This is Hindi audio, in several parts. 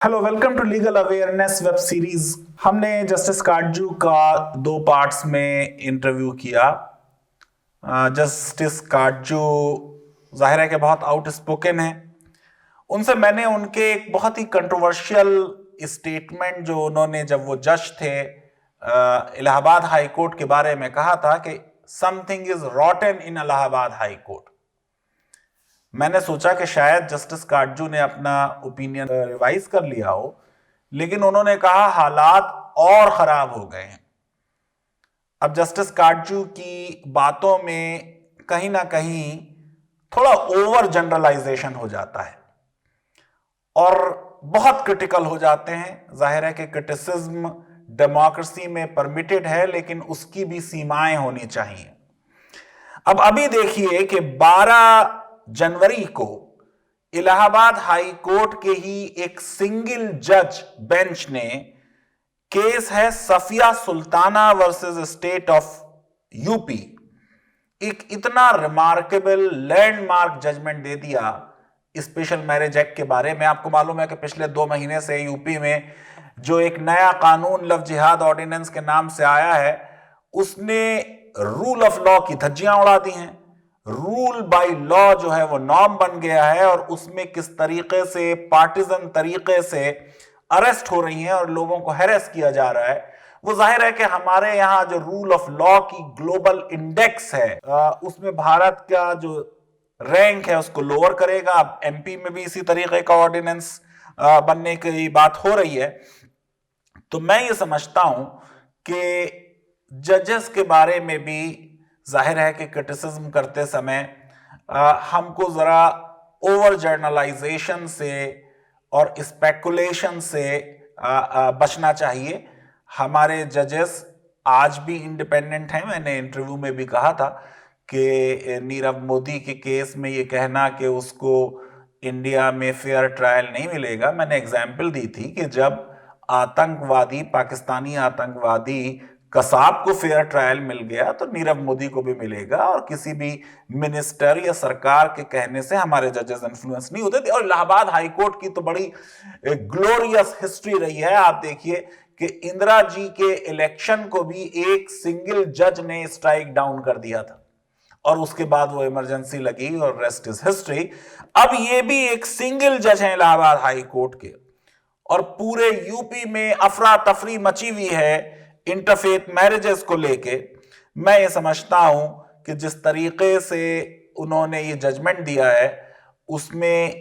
Hello, welcome to legal awareness web series. हमने जस्टिस काटजू का 2 पार्ट्स में इंटरव्यू किया। जस्टिस काटजू जाहिर है कि बहुत आउटस्पोकन है। उनसे मैंने उनके एक बहुत ही कंट्रोवर्शियल स्टेटमेंट जो उन्होंने जब वो जज थे इलाहाबाद हाई कोर्ट के बारे में कहा था कि something is रॉटन in Allahabad high court. मैंने सोचा कि शायद जस्टिस काटजू ने अपना ओपिनियन रिवाइज कर लिया हो, लेकिन उन्होंने कहा हालात और खराब हो गए हैं। अब जस्टिस काटजू की बातों में कहीं ना कहीं थोड़ा ओवर जनरलाइजेशन हो जाता है और बहुत क्रिटिकल हो जाते हैं। जाहिर है कि क्रिटिसिज्म डेमोक्रेसी में परमिटेड है, लेकिन उसकी भी सीमाएं होनी चाहिए। अब अभी देखिए कि 12 जनवरी को इलाहाबाद हाई कोर्ट के ही एक सिंगल जज बेंच ने केस है Safia Sultana versus state of UP, एक इतना रिमार्केबल लैंडमार्क जजमेंट दे दिया स्पेशल मैरिज एक्ट के बारे में। आपको मालूम है कि पिछले 2 महीने से यूपी में जो एक नया कानून लव जिहाद ऑर्डिनेंस के नाम से आया है, उसने रूल ऑफ लॉ की धज्जियां उड़ा दी हैं। रूल बाय लॉ जो है वो नॉर्म बन गया है और उसमें किस तरीके से पार्टिजन तरीके से अरेस्ट हो रही हैं और लोगों को हैरेस किया जा रहा है, वो जाहिर है कि हमारे यहाँ जो रूल ऑफ लॉ की ग्लोबल इंडेक्स है उसमें भारत का जो रैंक है उसको लोअर करेगा। अब एमपी में भी इसी तरीके का ऑर्डिनेंस बनने की बात हो रही है। तो मैं ये समझता हूं कि जजेस के बारे में भी जाहिर है कि क्रिटिसिज्म करते समय हमको जरा ओवर जर्नलाइजेशन से और स्पेकुलेशन से बचना चाहिए। हमारे जजेस आज भी इंडिपेंडेंट हैं। मैंने इंटरव्यू में भी कहा था कि नीरव मोदी के केस में ये कहना कि उसको इंडिया में फेयर ट्रायल नहीं मिलेगा, मैंने एग्जाम्पल दी थी कि जब आतंकवादी पाकिस्तानी आतंकवादी कसाब को फेयर ट्रायल मिल गया तो नीरव मोदी को भी मिलेगा। और किसी भी मिनिस्टर या सरकार के कहने से हमारे जजेस इन्फ्लुएंस नहीं होते थे। और इलाहाबाद हाई कोर्ट की तो बड़ी ग्लोरियस हिस्ट्री रही है। आप देखिए कि इंदिरा जी के इलेक्शन को भी एक सिंगल जज ने स्ट्राइक डाउन कर दिया था और उसके बाद वो इमरजेंसी लगी और रेस्ट इज हिस्ट्री। अब ये भी एक सिंगल जज है इलाहाबाद हाई कोर्ट के और पूरे यूपी में अफरा तफरी मची हुई है इंटरफेथ मैरिजेस को लेके। मैं ये समझता हूं कि जिस तरीके से उन्होंने ये जजमेंट दिया है उसमें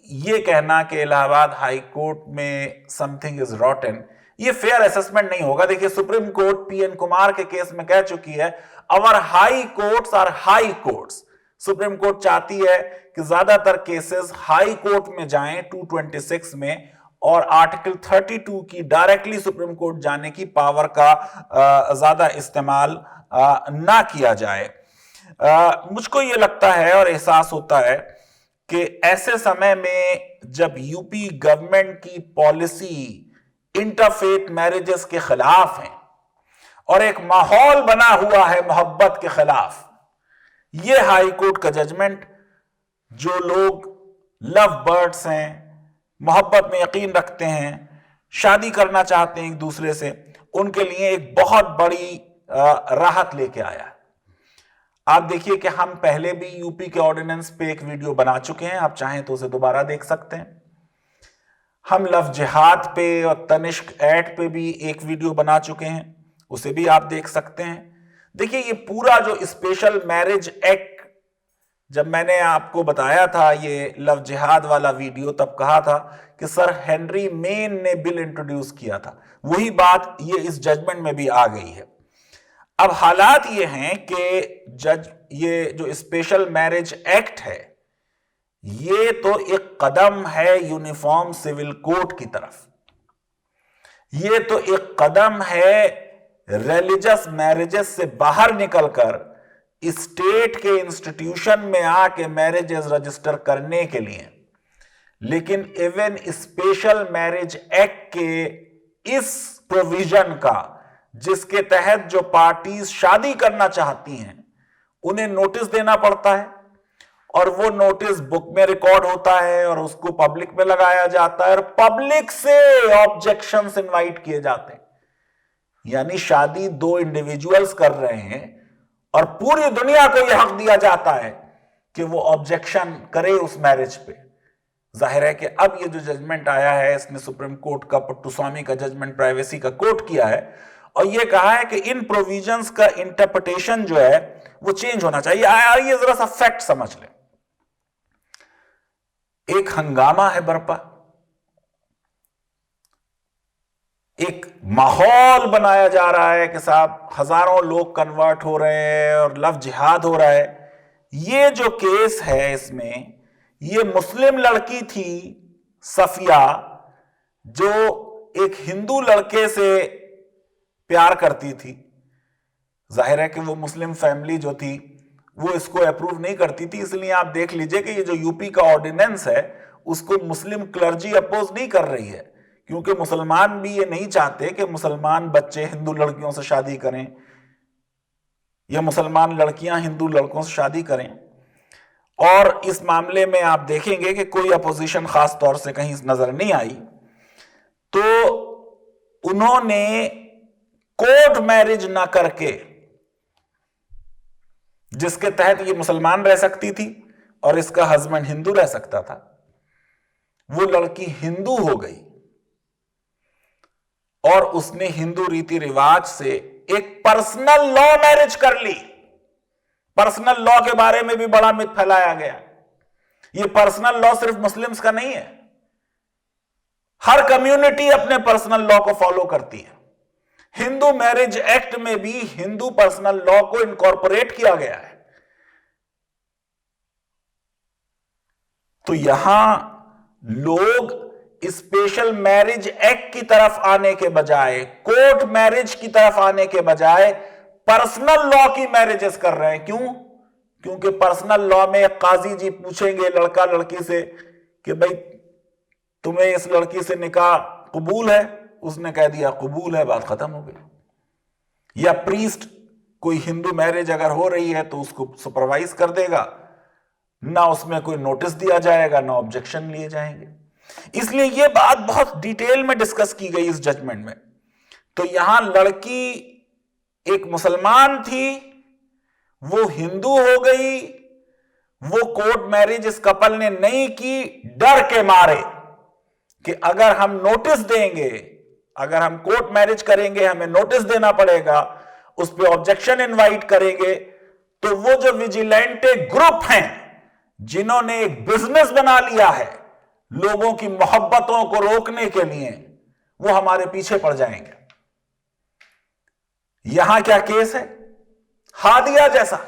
ये कहना कि इलाहाबाद हाई कोर्ट में समथिंग इज रॉटन, ये फेयर असेसमेंट नहीं होगा। देखिए, सुप्रीम कोर्ट पीएन कुमार के केस में कह चुकी है our high courts are high courts. Supreme court चाहती है कि ज्यादातर केसेस हाई कोर्ट में जाएं 226 में और आर्टिकल 32 की डायरेक्टली सुप्रीम कोर्ट जाने की पावर का ज्यादा इस्तेमाल ना किया जाए। मुझको ये लगता है और एहसास होता है कि ऐसे समय में जब यूपी गवर्नमेंट की पॉलिसी इंटरफेथ मैरिजेस के खिलाफ है और एक माहौल बना हुआ है मोहब्बत के खिलाफ, ये हाई कोर्ट का जजमेंट जो लोग लव बर्ड्स हैं, मोहब्बत में यकीन रखते हैं, शादी करना चाहते हैं एक दूसरे से, उनके लिए एक बहुत बड़ी राहत लेके आया है। आप देखिए कि हम पहले भी यूपी के ऑर्डिनेंस पे एक वीडियो बना चुके हैं, आप चाहें तो उसे दोबारा देख सकते हैं। हम लव जिहाद पे और तनिष्क एक्ट पे भी एक वीडियो बना चुके हैं, उसे भी आप देख सकते हैं। देखिए, ये पूरा जो स्पेशल मैरिज एक्ट, जब मैंने आपको बताया था ये लव जिहाद वाला वीडियो, तब कहा था कि सर हेनरी मेन ने बिल इंट्रोड्यूस किया था। वही बात ये इस जजमेंट में भी आ गई है। अब हालात ये हैं कि ये जो स्पेशल मैरिज एक्ट है ये तो एक कदम है यूनिफॉर्म सिविल कोड की तरफ। ये तो एक कदम है रिलीजियस मैरिजेस से बाहर निकलकर स्टेट के इंस्टीट्यूशन में आके मैरिजेस रजिस्टर करने के लिए। लेकिन इवन स्पेशल मैरिज एक्ट के इस प्रोविजन का, जिसके तहत जो पार्टीज शादी करना चाहती हैं उन्हें नोटिस देना पड़ता है और वो नोटिस बुक में रिकॉर्ड होता है और उसको पब्लिक में लगाया जाता है और पब्लिक से ऑब्जेक्शंस इनवाइट किए जाते हैं। यानी शादी दो इंडिविजुअल्स कर रहे हैं और पूरी दुनिया को यह हक दिया जाता है कि वो ऑब्जेक्शन करे उस मैरिज पे। जाहिर है कि अब ये जो जजमेंट आया है, इसने सुप्रीम कोर्ट का पुट्टुस्वामी का जजमेंट प्राइवेसी का कोट किया है और ये कहा है कि इन प्रोविजंस का इंटरप्रिटेशन जो है वो चेंज होना चाहिए। आइए जरा सा फैक्ट समझ लें। एक हंगामा है बरपा, एक माहौल बनाया जा रहा है कि साहब हजारों लोग कन्वर्ट हो रहे हैं और लव जिहाद हो रहा है। ये जो केस है इसमें ये मुस्लिम लड़की थी सफिया, जो एक हिंदू लड़के से प्यार करती थी। जाहिर है कि वो मुस्लिम फैमिली जो थी वो इसको अप्रूव नहीं करती थी, इसलिए आप देख लीजिए कि ये जो यूपी का ऑर्डिनेंस है उसको मुस्लिम क्लर्जी अपोज नहीं कर रही है, क्योंकि मुसलमान भी ये नहीं चाहते कि मुसलमान बच्चे हिंदू लड़कियों से शादी करें या मुसलमान लड़कियां हिंदू लड़कों से शादी करें। और इस मामले में आप देखेंगे कि कोई अपोजिशन खास तौर से कहीं नजर नहीं आई। तो उन्होंने कोर्ट मैरिज ना करके, जिसके तहत ये मुसलमान रह सकती थी और इसका हस्बैंड हिंदू रह सकता था, वो लड़की हिंदू हो गई और उसने हिंदू रीति रिवाज से एक पर्सनल लॉ मैरिज कर ली। पर्सनल लॉ के बारे में भी बड़ा मिथ फैलाया गया। ये पर्सनल लॉ सिर्फ मुस्लिम्स का नहीं है, हर कम्युनिटी अपने पर्सनल लॉ को फॉलो करती है। हिंदू मैरिज एक्ट में भी हिंदू पर्सनल लॉ को इनकॉर्पोरेट किया गया है। तो यहां लोग स्पेशल मैरिज एक्ट की तरफ आने के बजाय, कोर्ट मैरिज की तरफ आने के बजाय पर्सनल लॉ की मैरिजेस कर रहे हैं। क्यों? क्योंकि पर्सनल लॉ में काजी जी पूछेंगे लड़का लड़की से कि भाई तुम्हें इस लड़की से निकाह कबूल है, उसने कह दिया कबूल है, बात खत्म हो गई। या प्रीस्ट कोई हिंदू मैरिज अगर हो रही है तो उसको सुपरवाइज कर देगा, ना उसमें कोई नोटिस दिया जाएगा ना ऑब्जेक्शन लिए जाएंगे। इसलिए यह बात बहुत डिटेल में डिस्कस की गई इस जजमेंट में। तो यहां लड़की एक मुसलमान थी, वो हिंदू हो गई, वो कोर्ट मैरिज इस कपल ने नहीं की डर के मारे कि अगर हम नोटिस देंगे, अगर हम कोर्ट मैरिज करेंगे हमें नोटिस देना पड़ेगा, उस पर ऑब्जेक्शन इनवाइट करेंगे, तो वो जो विजिलेंटे ग्रुप हैं जिन्होंने एक बिजनेस बना लिया है लोगों की मोहब्बतों को रोकने के लिए, वो हमारे पीछे पड़ जाएंगे। यहां क्या केस है? हादिया जैसा।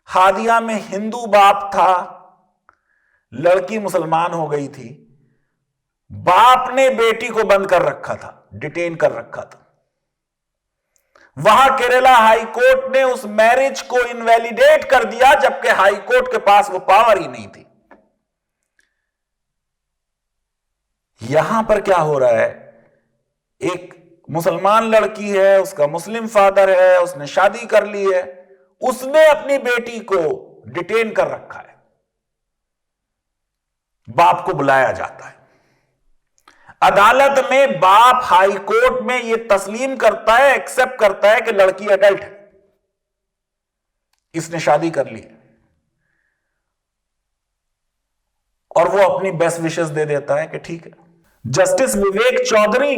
हादिया में हिंदू बाप था, लड़की मुसलमान हो गई थी, बाप ने बेटी को बंद कर रखा था, डिटेन कर रखा था। वहां केरला हाई कोर्ट ने उस मैरिज को इनवैलिडेट कर दिया, जबकि हाई कोर्ट के पास वो पावर ही नहीं थी। यहां पर क्या हो रहा है? एक मुसलमान लड़की है, उसका मुस्लिम फादर है, उसने शादी कर ली है, उसने अपनी बेटी को डिटेन कर रखा है, बाप को बुलाया जाता है अदालत में। बाप हाई कोर्ट में यह तस्लीम करता है, एक्सेप्ट करता है कि लड़की अडल्ट है, इसने शादी कर ली है, और वो अपनी बेस्ट विशेस दे देता है कि ठीक है। जस्टिस विवेक चौधरी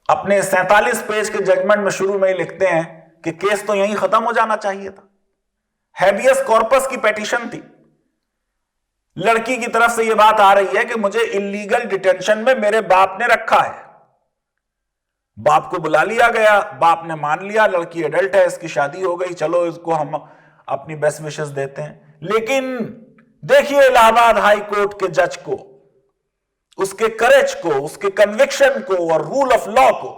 अपने 47 पेज के जजमेंट में शुरू में ही लिखते हैं कि केस तो यहीं खत्म हो जाना चाहिए था। हैबियस कॉर्पस की पेटिशन थी, लड़की की तरफ से यह बात आ रही है कि मुझे इलीगल डिटेंशन में मेरे बाप ने रखा है। बाप को बुला लिया गया, बाप ने मान लिया लड़की एडल्ट है, इसकी शादी हो गई, चलो इसको हम अपनी बेस्ट विशेस देते हैं। लेकिन देखिए इलाहाबाद हाई कोर्ट के जज को, उसके करेज को, उसके कन्विक्शन को और रूल ऑफ लॉ को।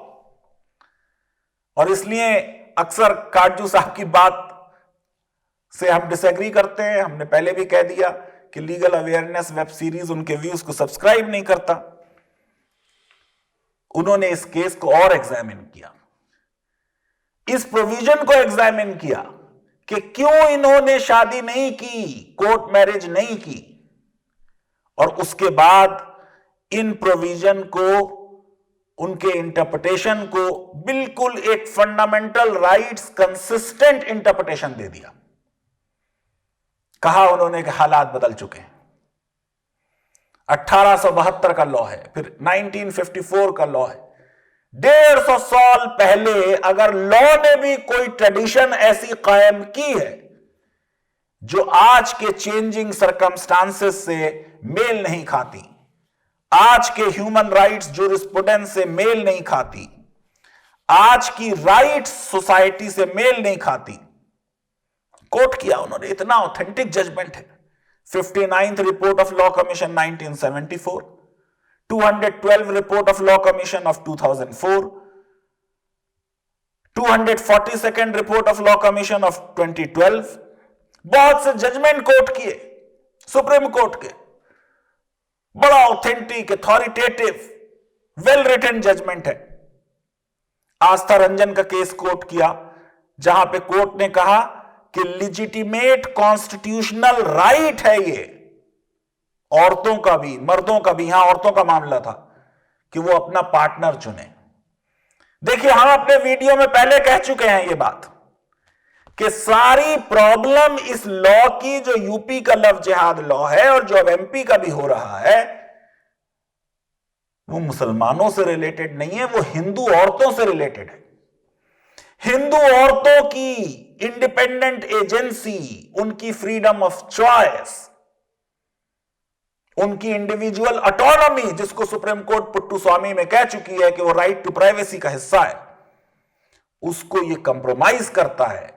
और इसलिए अक्सर काटजू साहब की बात से हम डिसएग्री करते हैं। हमने पहले भी कह दिया कि लीगल अवेयरनेस वेब सीरीज उनके व्यूज को सब्सक्राइब नहीं करता। उन्होंने इस केस को और एग्जामिन किया, इस प्रोविजन को एग्जामिन किया कि क्यों इन्होंने शादी नहीं की, कोर्ट मैरिज नहीं की, और उसके बाद इन प्रोविजन को, उनके इंटरप्रिटेशन को बिल्कुल एक फंडामेंटल राइट्स कंसिस्टेंट इंटरप्रिटेशन दे दिया। कहा उन्होंने कि हालात बदल चुके हैं। 1872 का लॉ है, फिर 1954 का लॉ है। 150 साल पहले अगर लॉ ने भी कोई ट्रेडिशन ऐसी कायम की है जो आज के चेंजिंग सर्कमस्टांसेस से मेल नहीं खाती, आज के ह्यूमन राइट्स जूरिस्प्रूडेंस से मेल नहीं खाती, आज की राइट्स सोसाइटी से मेल नहीं खाती, कोट किया उन्होंने। इतना ऑथेंटिक जजमेंट है। 59th report of law commission 1974, 212 report of law commission of 2004, 242nd report of law commission of 2012, बहुत से जजमेंट कोर्ट किए, सुप्रीम कोर्ट के। बड़ा authentic, authoritative, well written judgment है। आस्था रंजन का केस कोर्ट किया, जहां पे कोर्ट ने कहा कि लिजिटिमेट कॉन्स्टिट्यूशनल राइट है ये, औरतों का भी मर्दों का भी, यहां औरतों का मामला था, कि वो अपना पार्टनर चुने। देखिए, हम अपने वीडियो में पहले कह चुके हैं ये बात कि सारी प्रॉब्लम इस लॉ की, जो यूपी का लव जिहाद लॉ है और जो अब एमपी का भी हो रहा है, वो मुसलमानों से रिलेटेड नहीं है, वो हिंदू औरतों से रिलेटेड है। हिंदू औरतों की इंडिपेंडेंट एजेंसी, उनकी फ्रीडम ऑफ चॉइस, उनकी इंडिविजुअल ऑटोनॉमी, जिसको सुप्रीम कोर्ट पुट्टू स्वामी में कह चुकी है कि वो राइट टू प्राइवेसी का हिस्सा है, उसको ये कंप्रोमाइज करता है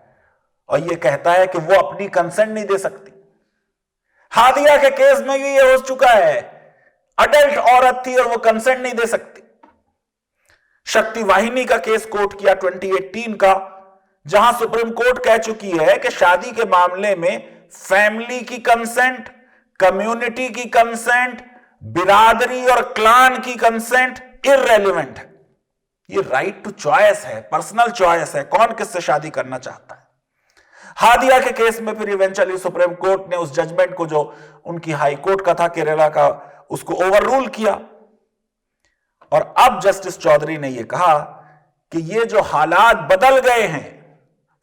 और ये कहता है कि वो अपनी कंसेंट नहीं दे सकती। हादिया के केस में भी ये हो चुका है, अडल्ट औरत थी और वो कंसेंट नहीं दे सकती। शक्ति वाहिनी का केस कोर्ट किया 2018 का, जहां सुप्रीम कोर्ट कह चुकी है कि शादी के मामले में फैमिली की कंसेंट, कम्युनिटी की कंसेंट, बिरादरी और क्लान की कंसेंट इररेलेवेंट है। ये राइट टू चॉइस है, पर्सनल चॉइस है, कौन किससे शादी करना चाहता है। हादिया के केस में फिर इवेंचुअली सुप्रीम कोर्ट ने उस जजमेंट को, जो उनकी हाई कोर्ट का था केरला का, उसको ओवररूल किया। और अब जस्टिस चौधरी ने यह कहा कि ये जो हालात बदल गए हैं,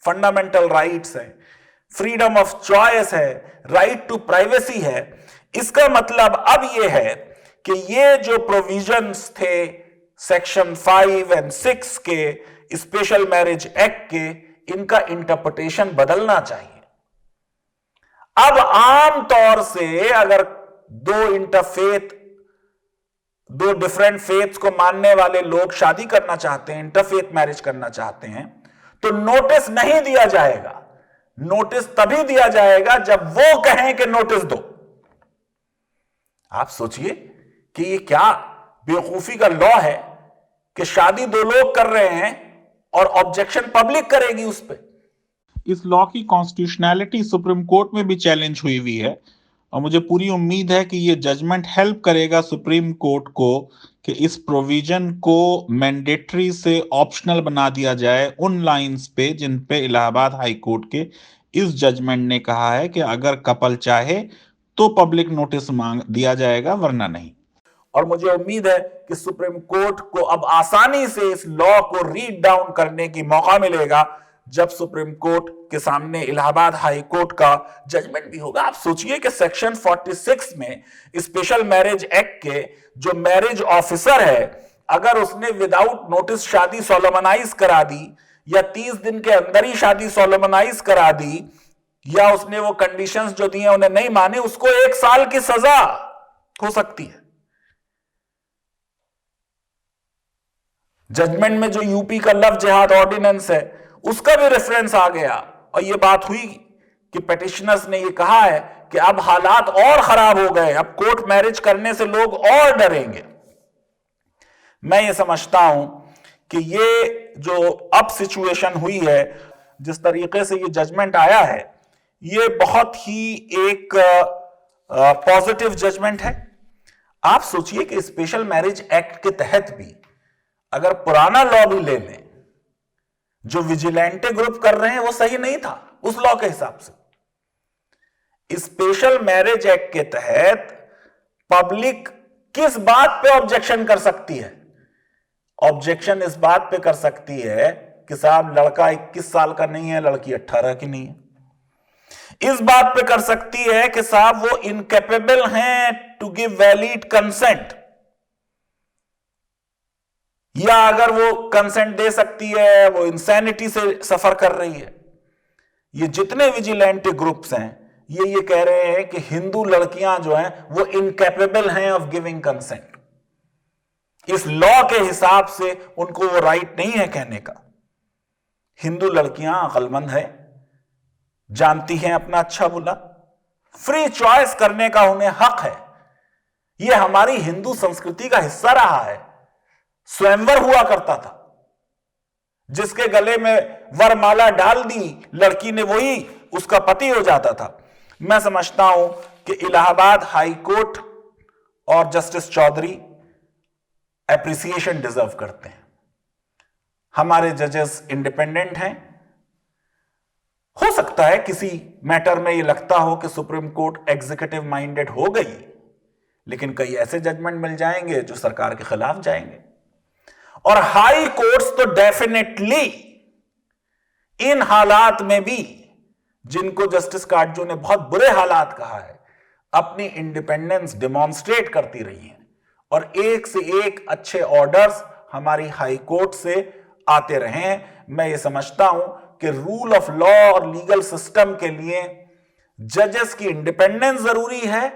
फंडामेंटल राइट्स है, फ्रीडम ऑफ चॉइस है, राइट टू प्राइवेसी है, इसका मतलब अब यह है कि ये जो प्रोविजंस थे सेक्शन 5 और 6 के स्पेशल मैरिज एक्ट के, इनका इंटरप्रिटेशन बदलना चाहिए। अब आम तौर से अगर दो डिफरेंट फेथ्स को मानने वाले लोग शादी करना चाहते हैं, इंटरफेथ मैरिज करना चाहते हैं, तो नोटिस नहीं दिया जाएगा। नोटिस तभी दिया जाएगा जब वो कहें कि नोटिस दो। आप सोचिए कि ये क्या बेवकूफी का लॉ है कि शादी दो लोग कर रहे हैं और ऑब्जेक्शन पब्लिक करेगी उस पर। इस लॉ की कॉन्स्टिट्यूशनैलिटी सुप्रीम कोर्ट में भी चैलेंज हुई है, और मुझे पूरी उम्मीद है कि ये जजमेंट हेल्प करेगा सुप्रीम कोर्ट को कि इस प्रोविजन को मैंडेटरी से ऑप्शनल बना दिया जाए उन लाइंस पे जिन पे इलाहाबाद हाई कोर्ट के इस जजमेंट ने कहा है कि अगर कपल चाहे तो पब्लिक नोटिस मांग दिया जाएगा, वरना नहीं। और मुझे उम्मीद है कि सुप्रीम कोर्ट को अब आसानी से इस लॉ को रीड डाउन करने की मौका मिलेगा जब सुप्रीम कोर्ट के सामने इलाहाबाद हाई कोर्ट का जजमेंट भी होगा। आप सोचिए कि सेक्शन 46 में स्पेशल मैरिज एक्ट के जो मैरिज ऑफिसर है, अगर उसने विदाउट नोटिस शादी सोलोमनाइज करा दी, या 30 दिन के अंदर ही शादी सोलोमनाइज करा दी, या उसने वो कंडीशंस जो दी हैं उन्हें नहीं माने, उसको 1 साल की सजा हो सकती है। जजमेंट में जो यूपी का लव जिहाद ऑर्डिनेंस है उसका भी रेफरेंस आ गया, और यह बात हुई कि पेटिशनर्स ने यह कहा है कि अब हालात और खराब हो गए, अब कोर्ट मैरिज करने से लोग और डरेंगे। मैं ये समझता हूं कि ये जो अब सिचुएशन हुई है, जिस तरीके से ये जजमेंट आया है, ये बहुत ही एक पॉजिटिव जजमेंट है। आप सोचिए कि स्पेशल मैरिज एक्ट के तहत भी अगर पुराना लॉ भी ले लें, जो विजिलेंटे ग्रुप कर रहे हैं वो सही नहीं था, उस लॉ के हिसाब से। स्पेशल मैरिज एक्ट के तहत पब्लिक किस बात पे ऑब्जेक्शन कर सकती है? ऑब्जेक्शन इस बात पे कर सकती है कि साहब लड़का 21 साल का नहीं है, लड़की 18 की नहीं है। इस बात पे कर सकती है कि साहब वो इनकेपेबल हैं टू गिव वैलिड कंसेंट, या अगर वो कंसेंट दे सकती है वो इंसैनिटी से सफर कर रही है। ये जितने विजिलेंट ग्रुप्स हैं ये कह रहे हैं कि हिंदू लड़कियां जो हैं वो इनकेपेबल हैं ऑफ गिविंग कंसेंट। इस लॉ के हिसाब से उनको वो राइट नहीं है कहने का। हिंदू लड़कियां अक्लमंद हैं, जानती हैं अपना अच्छा बुरा, फ्री चॉइस करने का उन्हें हक है। यह हमारी हिंदू संस्कृति का हिस्सा रहा है। स्वयंवर हुआ करता था, जिसके गले में वरमाला डाल दी लड़की ने वही उसका पति हो जाता था। मैं समझता हूं कि इलाहाबाद हाई कोर्ट और जस्टिस चौधरी एप्रिसिएशन डिजर्व करते हैं। हमारे जजेस इंडिपेंडेंट हैं। हो सकता है किसी मैटर में यह लगता हो कि सुप्रीम कोर्ट एग्जीक्यूटिव माइंडेड हो गई, लेकिन कई ऐसे जजमेंट मिल जाएंगे जो सरकार के खिलाफ जाएंगे। और हाई कोर्ट्स तो डेफिनेटली इन हालात में भी, जिनको जस्टिस काटजू ने बहुत बुरे हालात कहा है, अपनी इंडिपेंडेंस डिमॉन्स्ट्रेट करती रही हैं और एक से एक अच्छे ऑर्डर्स हमारी हाई कोर्ट से आते रहे हैं। मैं ये समझता हूं कि रूल ऑफ लॉ और लीगल सिस्टम के लिए जजेस की इंडिपेंडेंस जरूरी है,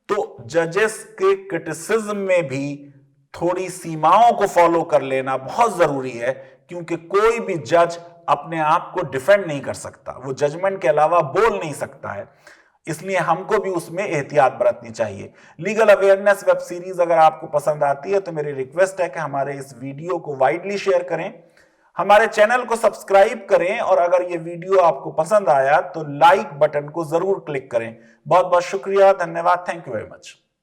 तो जजेस के क्रिटिसिज्म में भी थोड़ी सीमाओं को फॉलो कर लेना बहुत जरूरी है, क्योंकि कोई भी जज अपने आप को डिफेंड नहीं कर सकता, वो जजमेंट के अलावा बोल नहीं सकता है। इसलिए हमको भी उसमें एहतियात बरतनी चाहिए। लीगल अवेयरनेस वेब सीरीज अगर आपको पसंद आती है तो मेरी रिक्वेस्ट है कि हमारे इस वीडियो को वाइडली शेयर करें, हमारे चैनल को सब्सक्राइब करें, और अगर ये वीडियो आपको पसंद आया तो लाइक बटन को जरूर क्लिक करें। बहुत बहुत शुक्रिया, धन्यवाद, थैंक यू वेरी मच।